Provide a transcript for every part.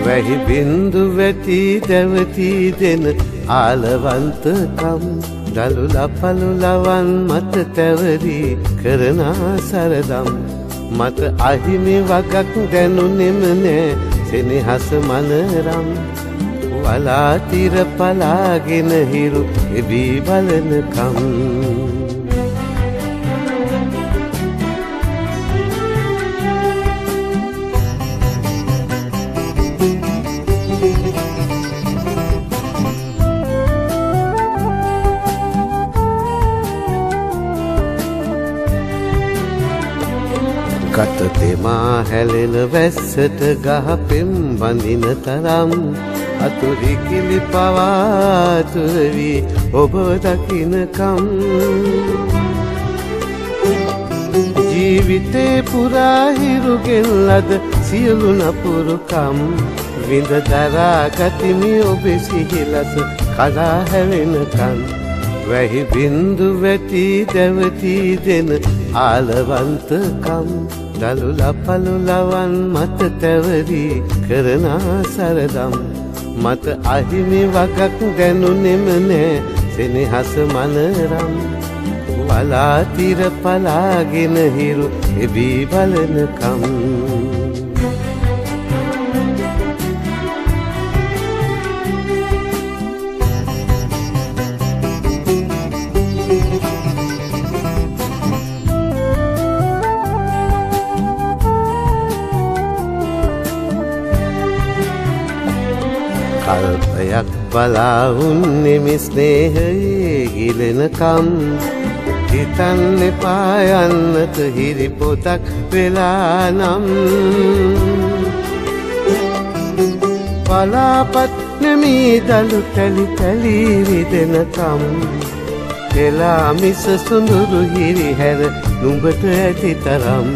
වැහි බින්දු වැටි දැවති දෙන ආලවන්තකම් දලුල පළුලවන් මත තැවරි කරන සරදම් මත අහිමි වගක් දැනුනෙම නෑ සෙනෙහස මනරම් වලා තිර පලාගෙන හිරු එබී බලනකම් ගත තෙමා හැලෙන වැස්සට ගහ පෙම් බඳින තරම් අතුරි කිලි පවාතුර වී ඔබ දකින්නකම් ජීවිතේ පුරා හිරුගෙන් ලද සියලු නපුරුකම් විඳ දරා ගතිමි ඔබේ සිහිලස කඩා හැවෙනකම් වැහි බින්දු වැටි දැවති දෙන ආලවන්තකම් දලුල පළුලවන් මත තැවරි කරන සරදම් මත අහිමි වගක් දැනුනෙම නෑ සෙනෙහස මනරම් වලා තිර පලාගෙන හිරු එබී බලනකම් කල්පයක් බලා උන්නෙමි ස්නේහයේ ගිලෙනකම් හිතන්න එපා යන්නට හිරි පොතක් වෙලා නම් පලාපත් නෙමී දලු තැලි තැලි රිදෙනකම් එලා මිස සුඳුරු හිරි හැර නුඹට ඇති තරම්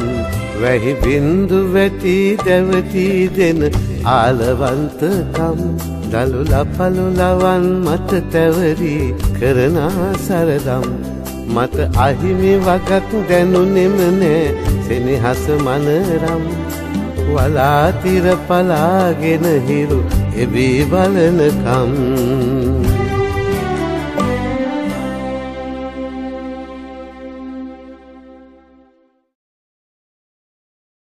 වැහි බින්දු වැටි දැවති දෙන ආලවන්තකම් දලුල පළුලවන් මත තැවරි කරන සරදම් මත අහිමි වගක් දැනුනෙම නෑ සෙනෙහස මනරම් වලා තිර පලාගෙන හිරු එබී බලනකම්